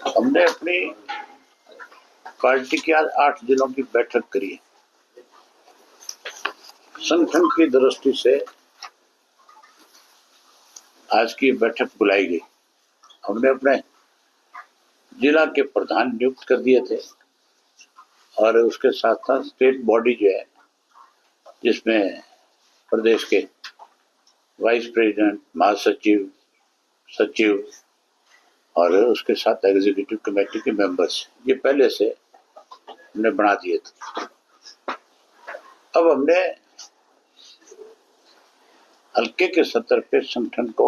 हमने अपनी पार्टी की आज 8 जिलों की बैठक करी है। संगठन की दृष्टि से आज की बैठक बुलाई गई। हमने अपने जिला के प्रधान नियुक्त कर दिए थे और उसके साथ साथ स्टेट बॉडी जो है जिसमें प्रदेश के वाइस प्रेसिडेंट, महासचिव, सचिव और उसके साथ एग्जीक्यूटिव कमेटी के मेंबर्स ये पहले से हमने बना दिए थे। अब हमने हल्के के स्तर पे संगठन को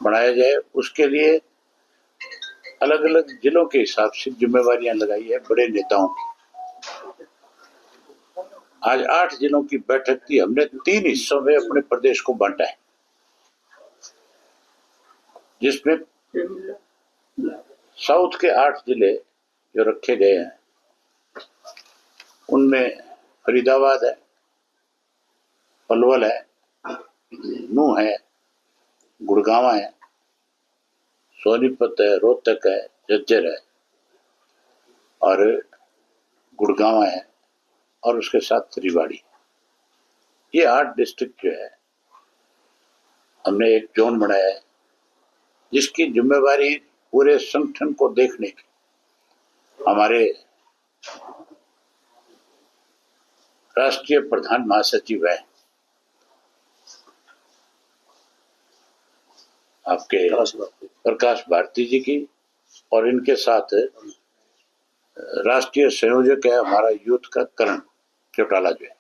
बढ़ाया जाए, उसके लिए अलग अलग जिलों के हिसाब से जिम्मेवारियां लगाई है बड़े नेताओं की। आज 8 जिलों की बैठक की हमने 3 हिस्सों में अपने प्रदेश को बांटा है, जिसमें साउथ के 8 जिले जो रखे गए हैं उनमें फरीदाबाद है, पलवल है, नूह है, गुड़गांव है, सोनीपत है, रोहतक है, झज्जर है और गुड़गांव है और उसके साथ रेवाड़ी। ये 8 डिस्ट्रिक्ट जो है हमने एक जोन बनाया है जिसकी जिम्मेवारी पूरे संगठन को देखने की हमारे राष्ट्रीय प्रधान महासचिव है आपके प्रकाश भारती जी की, और इनके साथ राष्ट्रीय संयोजक है हमारा यूथ का करण चौटाला जो है।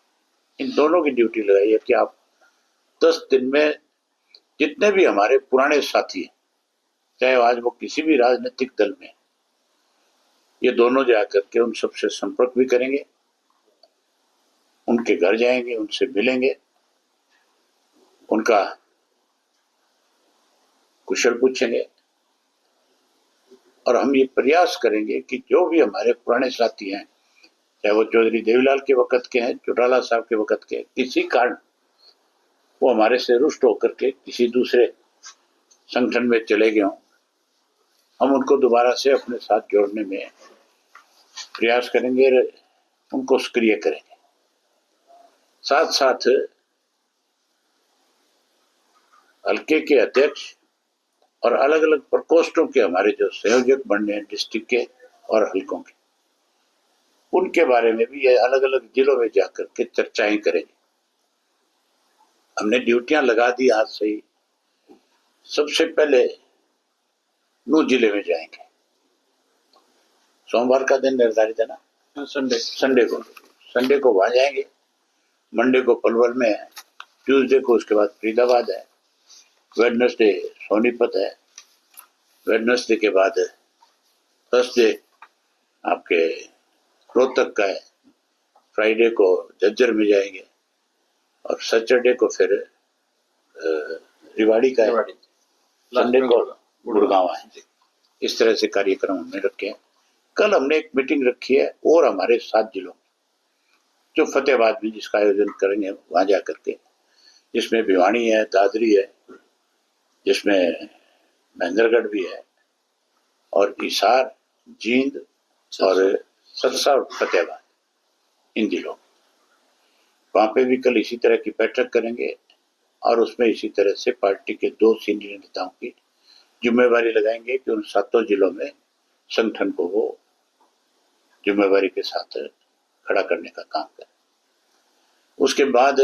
इन दोनों की ड्यूटी लगाई है कि आप 10 दिन में जितने भी हमारे पुराने साथी हैं, चाहे आज वो किसी भी राजनीतिक दल में, ये दोनों जाकर के उन सबसे संपर्क भी करेंगे, उनके घर जाएंगे, उनसे मिलेंगे, उनका कुशल पूछेंगे और हम ये प्रयास करेंगे कि जो भी हमारे पुराने साथी हैं, चाहे वो चौधरी देवीलाल के वक्त के हैं, चौटाला साहब के वक्त के, किसी कारण वो हमारे से रुष्ट होकर के किसी दूसरे संगठन में चले गए हों, हम उनको दोबारा से अपने साथ जोड़ने में प्रयास करेंगे, उनको सक्रिय करेंगे। साथ साथ हल्के के अध्यक्ष और अलग अलग प्रकोष्ठों के हमारे जो संयोजक बनने हैं डिस्ट्रिक्ट के और हल्कों के, उनके बारे में भी ये अलग अलग जिलों में जाकर के चर्चाएं करेंगे। हमने ड्यूटियां लगा दी आज से ही। सबसे पहले नूह जिले में जाएंगे, सोमवार का दिन निर्धारित है ना, संडे को वहां जाएंगे, मंडे को पलवल में है, ट्यूसडे को उसके बाद फरीदाबाद है, वेडनेसडे सोनीपत है, वेडनेसडे के बाद थर्सडे आपके रोहतक का है, फ्राइडे को झज्जर में जाएंगे और सैटरडे को फिर रेवाड़ी का है, संडे को गुड़गांव है। इस तरह से कार्यक्रम हमने रखे हैं। कल हमने एक मीटिंग रखी है और हमारे 7 जिलों जो फतेहाबाद में जिसका आयोजन करेंगे वहां जाकर के, जिसमें भिवानी है, दादरी है, जिसमें महेंद्रगढ़ भी है और हिसार, जींद और सरसा और फतेहाबाद, इन जिलों वहां पे भी कल इसी तरह की बैठक करेंगे और उसमें इसी तरह से पार्टी के 2 सीनियर नेताओं की जिम्मेवारी लगाएंगे कि उन 7 जिलों में संगठन को वो जिम्मेवारी के साथ खड़ा करने का काम करें। उसके बाद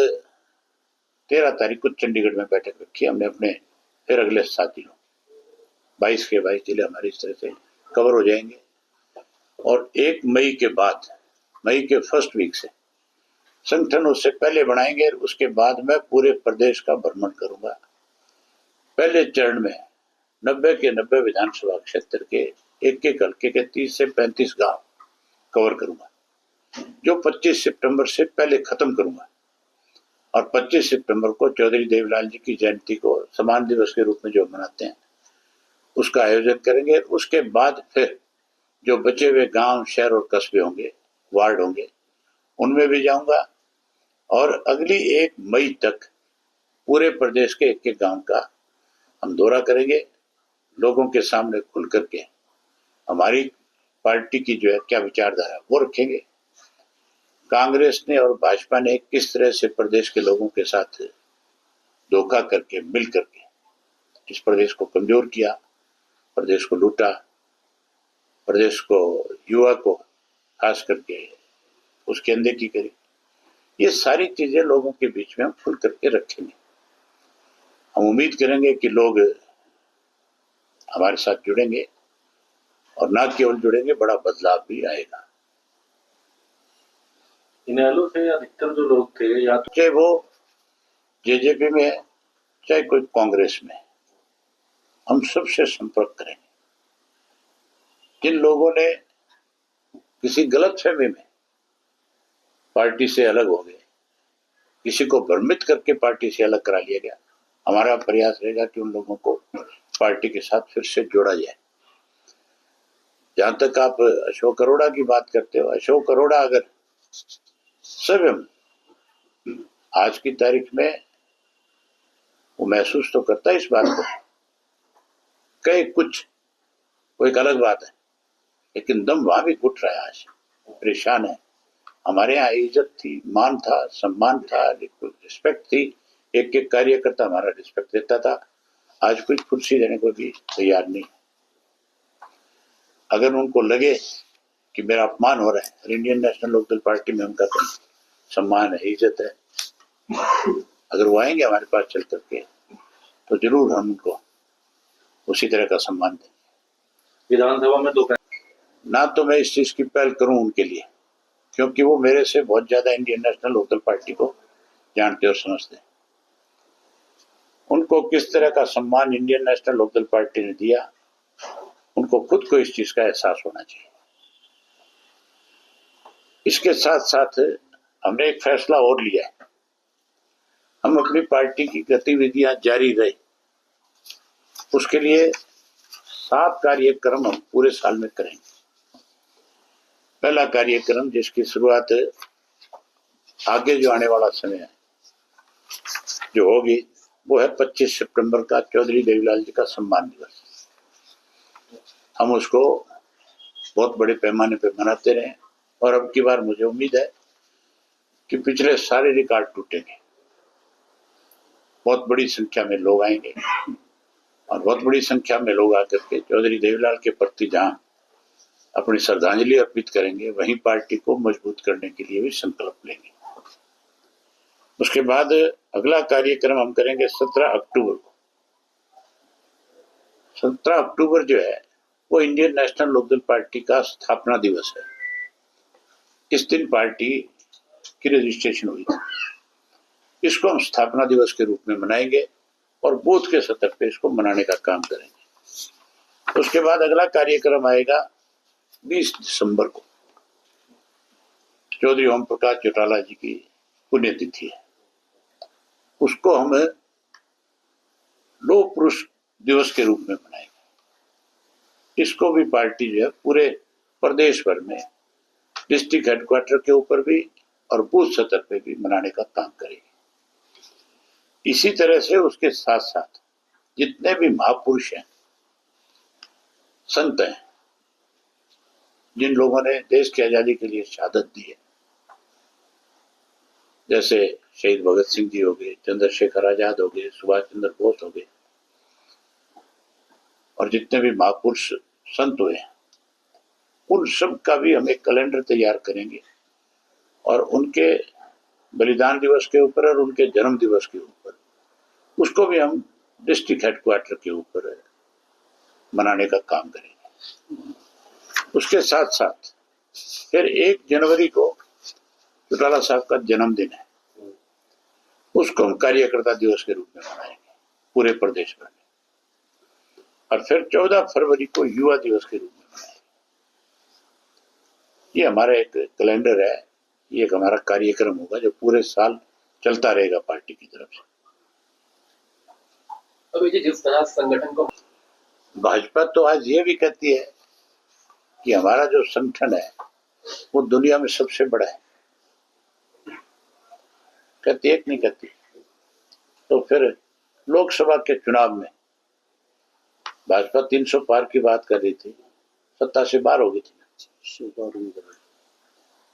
13 तारीख को चंडीगढ़ में बैठक रखी हमने अपने फिर अगले 7 जिलों 22 के 22 जिले हमारे इस तरह से कवर हो जाएंगे और 1 मई के बाद, मई के फर्स्ट वीक से संगठन उससे पहले बनाएंगे। उसके बाद मैं पूरे प्रदेश का भ्रमण करूंगा। पहले चरण में 90 के 90 विधानसभा क्षेत्र के एक हल्के के 30 से 35 गांव कवर करूंगा, जो 25 सितंबर से पहले खत्म करूंगा और 25 सितंबर को चौधरी देवीलाल जी की जयंती को सम्मान दिवस के रूप में जो मनाते हैं उसका आयोजन करेंगे। उसके बाद फिर जो बचे हुए गांव, शहर और कस्बे होंगे, वार्ड होंगे, उनमें भी जाऊंगा और अगली 1 मई तक पूरे प्रदेश के एक गांव का हम दौरा करेंगे। लोगों के सामने खुल करके हमारी पार्टी की जो है क्या विचारधारा वो रखेंगे। कांग्रेस ने और भाजपा ने किस तरह से प्रदेश के लोगों के साथ धोखा करके मिल करके इस प्रदेश को कमजोर किया, प्रदेश को लूटा, प्रदेश को युवा को खास करके उसके अनदेखी करी, ये सारी चीजें लोगों के बीच में हम खुल करके रखेंगे। हम उम्मीद करेंगे कि लोग हमारे साथ जुड़ेंगे और ना केवल जुड़ेंगे, बड़ा बदलाव भी आएगा। इनेलो से अधिकतर जो लोग थे, या तो चाहे वो जेजेपी में है चाहे कोई कांग्रेस में, हम सबसे संपर्क करेंगे। जिन लोगों ने किसी गलत फहमी में पार्टी से अलग हो गए, किसी को भ्रमित करके पार्टी से अलग करा लिया गया, हमारा प्रयास रहेगा कि उन लोगों को पार्टी के साथ फिर से जोड़ा जाए। जहां तक आप अशोक अरोड़ा की बात करते हो, अशोक अरोड़ा अगर स्वयं आज की तारीख में वो महसूस तो करता है इस बात को, कई कुछ वो एक अलग बात है, लेकिन दम वहां भी घुट रहा है, आज परेशान है। हमारे यहाँ इज्जत थी, मान था, सम्मान था, रिस्पेक्ट थी, एक एक कार्यकर्ता हमारा रिस्पेक्ट देता था। आज कोई कुर्सी देने को भी तैयार नहीं। अगर उनको लगे कि मेरा अपमान हो रहा है, और इंडियन नेशनल लोकदल पार्टी में उनका तो सम्मान है, इज्जत है, अगर वो आएंगे हमारे पास चल करके तो जरूर हम उनको उसी तरह का सम्मान देंगे। विधानसभा में तो ना तो मैं इस चीज की पहल करूं उनके लिए, क्योंकि वो मेरे से बहुत ज्यादा इंडियन नेशनल लोकदल पार्टी को जानते और समझते हैं। उनको किस तरह का सम्मान इंडियन नेशनल लोकदल पार्टी ने दिया, उनको खुद को इस चीज का एहसास होना चाहिए। इसके साथ साथ हमने एक फैसला और लिया है, हम अपनी पार्टी की गतिविधियां जारी रहे, उसके लिए 7 कार्यक्रम हम पूरे साल में करेंगे। पहला कार्यक्रम जिसकी शुरुआत आगे जो आने वाला समय है जो होगी वो है 25 सितंबर का चौधरी देवीलाल जी का सम्मान दिवस। हम उसको बहुत बड़े पैमाने पर मनाते रहे और अब की बार मुझे उम्मीद है कि पिछले सारे रिकॉर्ड टूटेंगे, बहुत बड़ी संख्या में लोग आएंगे और बहुत बड़ी संख्या में लोग आकर के चौधरी देवीलाल के प्रति जहां अपनी श्रद्धांजलि अर्पित करेंगे, वहीं पार्टी को मजबूत करने के लिए भी संकल्प लेंगे। उसके बाद अगला कार्यक्रम हम करेंगे 17 अक्टूबर को। 17 अक्टूबर जो है वो इंडियन नेशनल लोकदल पार्टी का स्थापना दिवस है। इस दिन पार्टी की रजिस्ट्रेशन हुई थी, इसको हम स्थापना दिवस के रूप में मनाएंगे और बूथ के स्तर पे इसको मनाने का काम करेंगे। उसके बाद अगला कार्यक्रम आएगा 20 दिसंबर को, चौधरी ओम प्रकाश चौटाला जी की पुण्यतिथि है, उसको हम लोक पुरुष दिवस के रूप में मनाएंगे। इसको भी पार्टी जो है पूरे प्रदेश भर में डिस्ट्रिक्ट हेडक्वार्टर के ऊपर भी और बूथ स्तर पे भी मनाने का काम करेगी। इसी तरह से उसके साथ साथ जितने भी महापुरुष हैं, संत हैं, जिन लोगों ने देश की आजादी के लिए शहादत दी है, जैसे शहीद भगत सिंह जी हो गए, चंद्रशेखर आजाद हो गए, सुभाष चंद्र बोस हो गए, और जितने भी महापुरुष संत हुए हैं, उन सब का भी हम एक कैलेंडर तैयार करेंगे और उनके बलिदान दिवस के ऊपर और उनके जन्म दिवस के ऊपर उसको भी हम डिस्ट्रिक्ट हेडक्वार्टर के ऊपर मनाने का काम करेंगे। उसके साथ साथ फिर 1 जनवरी को चौटाला साहब का जन्मदिन है, उसको हम कार्यकर्ता दिवस के रूप में मनाएंगे पूरे प्रदेश भर में, और फिर 14 फरवरी को युवा दिवस के रूप में मनाएंगे। ये हमारा एक कैलेंडर है, ये एक हमारा कार्यक्रम होगा जो पूरे साल चलता रहेगा पार्टी की तरफ से। अभी जिस तरह संगठन को भाजपा तो आज ये भी कहती है कि हमारा जो संगठन है वो दुनिया में सबसे बड़ा है, कहती है कि नहीं कहती? तो फिर लोकसभा के चुनाव में भाजपा 300 पार की बात कर रही थी, सत्ता से बाहर हो गई थी।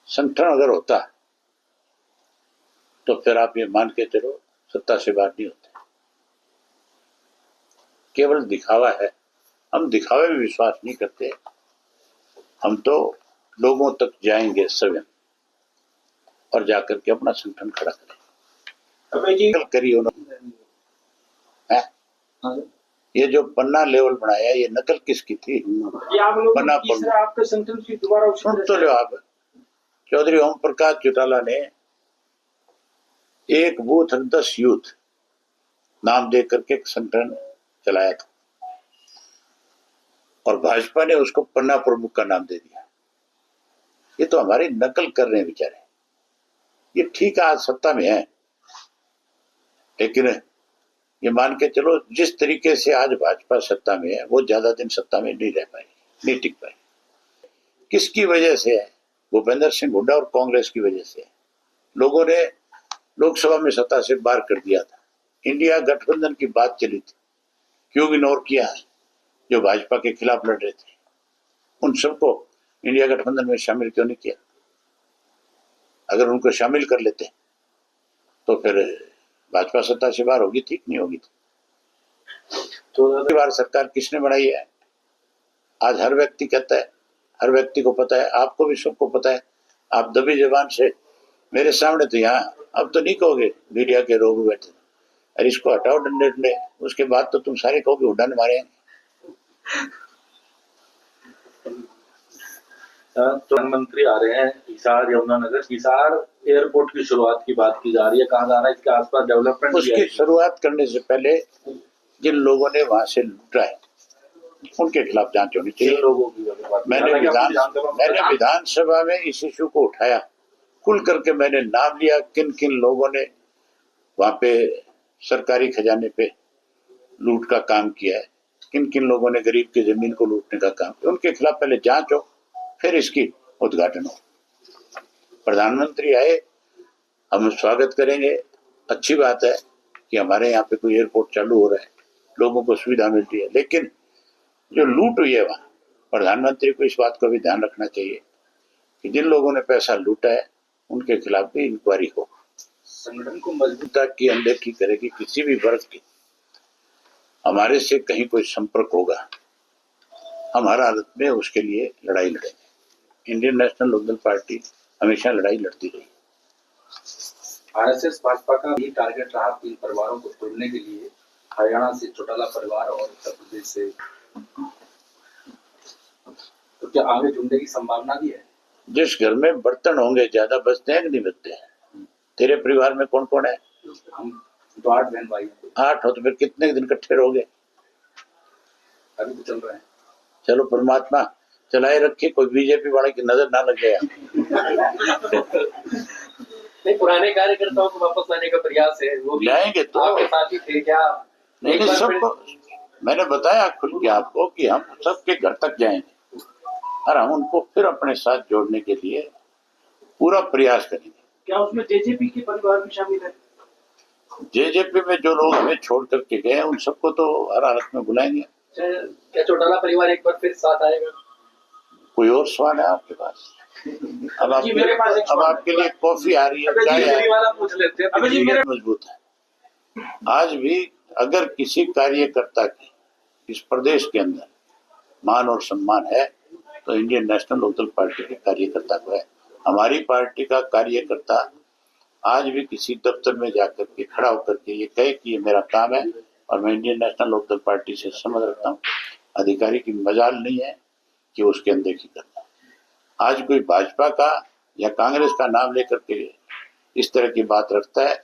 संगठन अगर होता तो फिर आप ये मान के चलो सत्ता से बाहर नहीं होते। केवल दिखावा है, हम दिखावे में विश्वास नहीं करते। हम तो लोगों तक जाएंगे स्वयं और जाकर के अपना संगठन खड़ा करें। करिए उन्होंने, ये जो पन्ना लेवल बनाया, ये नकल किसकी थी? पन्ना आपके संगठन की दोबारा सुन तो लो आप। चौधरी ओम प्रकाश चौटाला ने एक बूथ 10 यूथ नाम दे करके एक संगठन चलाया था और भाजपा ने उसको पन्ना प्रमुख का नाम दे दिया। ये तो हमारी नकल कर रहे हैं बेचारे। ये ठीक है, आज सत्ता में है, लेकिन ये मान के चलो जिस तरीके से आज भाजपा सत्ता में है वो ज्यादा दिन सत्ता में नहीं रह पाएगी, नहीं टिक पाएगी। किसकी वजह से है? भूपेंद्र सिंह हुड्डा और कांग्रेस की वजह से। लोगों ने लोकसभा में सत्ता से बाहर कर दिया था। इंडिया गठबंधन की बात चली थी, क्यों इग्नोर किया? जो भाजपा के खिलाफ लड़ रहे थे उन सबको इंडिया गठबंधन में शामिल क्यों नहीं किया? अगर उनको शामिल कर लेते तो फिर भाजपा सत्ता से बाहर होगी, ठीक नहीं होगी। तो बार सरकार किसने बनाई है? आज हर व्यक्ति कहता है, हर व्यक्ति को पता है, आपको भी सबको पता है। आप दबी जबान से मेरे सामने तो यहाँ अब तो नहीं कहोगे, मीडिया के लोग बैठे, अरे इसको हटाओ डंडे डंडे, उसके बाद तो तुम सारे कहोगे हुड्डा ने मारे। प्रधानमंत्री आ रहे हैं हिसार यमुनानगर। हिसार एयरपोर्ट की शुरुआत की बात की जा रही है, कहा जा रहा है इसके आसपास डेवलपमेंट। उसकी शुरुआत करने से पहले जिन लोगों ने वहां से लूटा है उनके खिलाफ जांच होनी चाहिए। लोगों की मैंने विधानसभा में इस इशू को उठाया, खुल करके मैंने नाम लिया किन किन लोगों ने वहां पे सरकारी खजाने पे लूट का काम किया है, किन किन लोगों ने गरीब की जमीन को लूटने का काम किया। उनके खिलाफ पहले जांच हो, फिर इसकी उद्घाटन हो। प्रधानमंत्री आए, हम स्वागत करेंगे। अच्छी बात है कि हमारे यहाँ पे कोई एयरपोर्ट चालू हो रहा है, लोगों को सुविधा मिलती है, लेकिन जो लूट हुई है वहां, प्रधानमंत्री को इस बात का भी ध्यान रखना चाहिए कि जिन लोगों ने पैसा लूटा है उनके खिलाफ भी इंक्वायरी हो। संगठन को मजबूत की अनदेखी करेगी किसी भी वर्ग की, हमारे से कहीं कोई संपर्क होगा, हम हर हालत में उसके लिए लड़ाई लड़ेंगे। इंडियन नेशनल लोकदल पार्टी हमेशा लड़ाई लड़ती रही। आरएसएस भाजपा का भी टारगेट रहा 3 परिवारों को तोड़ने के लिए, हरियाणा से चौटाला परिवार और उत्तर प्रदेश से। तो क्या आगे जुड़ने की संभावना भी है? जिस घर में बर्तन होंगे ज्यादा बचते हैं कि नहीं बचते हैं? तेरे परिवार में कौन कौन है? हम तो 8 बहन भाई। 8 हो तो फिर कितने दिन इकट्ठे रहोगे? अभी तो चल रहे हैं। चलो परमात्मा चलाए रखे, कोई बीजेपी वाले की नजर ना लग गया। नहीं, पुराने कार्यकर्ताओं को वापस लाने का प्रयास है, वो भी लाएंगे तो आपके साथ ही थे क्या? नहीं, सबको मैंने बताया खुल के आपको कि हम सबके घर तक जाएंगे और हम उनको फिर अपने साथ जोड़ने के लिए पूरा प्रयास करेंगे। क्या उसमें जेजेपी के परिवार भी शामिल है? जेजेपी में जो लोग हमें छोड़ करके गए उन सबको तो हर हालत में बुलाएंगे। क्या चौटाला परिवार एक बार फिर साथ आएगा? कोई और सवाल है आपके पास? अब आपके लिए कॉफी आ रही है, चाय आ रही है। मजबूत है। आज भी अगर किसी कार्यकर्ता की इस प्रदेश के अंदर मान और सम्मान है तो इंडियन नेशनल लोकदल पार्टी के कार्यकर्ता को है। हमारी पार्टी का कार्यकर्ता आज भी किसी दफ्तर में जाकर के खड़ा होकर के ये कहे कि ये मेरा काम है और मैं इंडियन नेशनल लोकदल पार्टी से समझ रखता हूँ, अधिकारी की मजाल नहीं है कि उसके अनदेखी करता है। आज कोई भाजपा का या कांग्रेस का नाम लेकर के इस तरह की बात रखता है,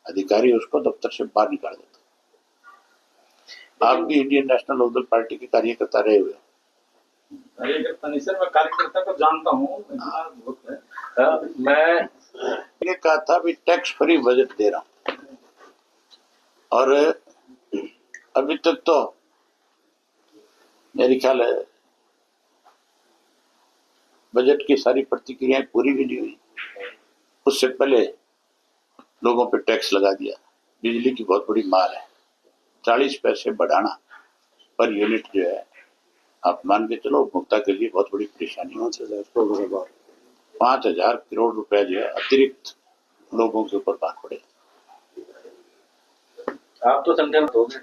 अधिकारी उसको दफ्तर से बाहर निकाल देता है। आप भी इंडियन नेशनल लोकदल पार्टी के कार्यकर्ता रहे हुए? कार्यकर्ता नहीं सर, मैं कार्यकर्ता को जानता हूँ। मैं ये कहा था भी टैक्स फ्री बजट दे रहा हूं और अभी तक तो मेरे ख्याल है बजट की सारी प्रतिक्रियाएं पूरी भी नहीं हुई। उससे पहले लोगों पे टैक्स लगा दिया। बिजली की बहुत बड़ी मार है, 40 पैसे बढ़ाना पर यूनिट जो है, आप मान के चलो उपभोक्ता के लिए बहुत बड़ी परेशानी है। 5,000 करोड़ रुपए जो है अतिरिक्त लोगों के ऊपर भार पड़े। आप तो संगठन हो गए,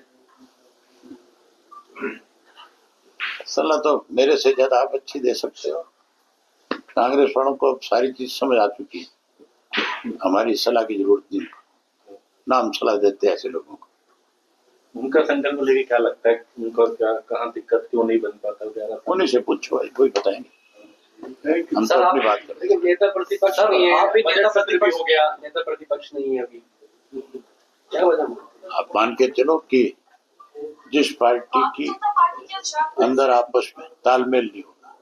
सलाह तो मेरे से ज्यादा आप अच्छी दे सकते हो। कांग्रेस वालों को अब सारी चीज समझ आ चुकी है, हमारी सलाह की जरूरत नहीं, ना हम सलाह देते हैं ऐसे लोगों को। उनका संगठन को लेके क्या लगता है, उनका क्या कहाँ दिक्कत क्यों नहीं बन पाता वगैरह? उन्हीं से पूछो भाई, कोई बताएंगे, हम सर, तो आप- अपनी बात करते लेकिन नेता प्रतिपक्ष सर, नहीं है, आप भी बजट नेता सत्र भी प्रतिपक्ष- हो गया, नेता प्रतिपक्ष नहीं है अभी, क्या वजह? आप मान के चलो कि जिस पार्टी की अंदर आपस में तालमेल नहीं होगा,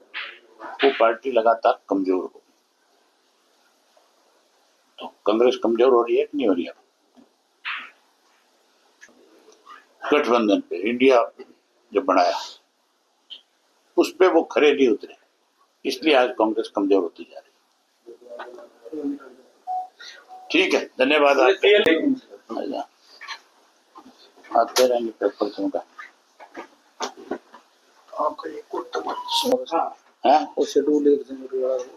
वो पार्टी लगातार कमजोर होगी। तो कांग्रेस कमजोर हो रही है कि नहीं हो रही है? गठबंधन पे इंडिया जब बनाया, उस पे वो खरे नहीं उतरे, इसलिए आज कांग्रेस कमजोर होती जा रही है। ठीक है, धन्यवाद आपका। आते रहेंगे पेपर का। आपका ये कोट तो हाँ शेड्यूल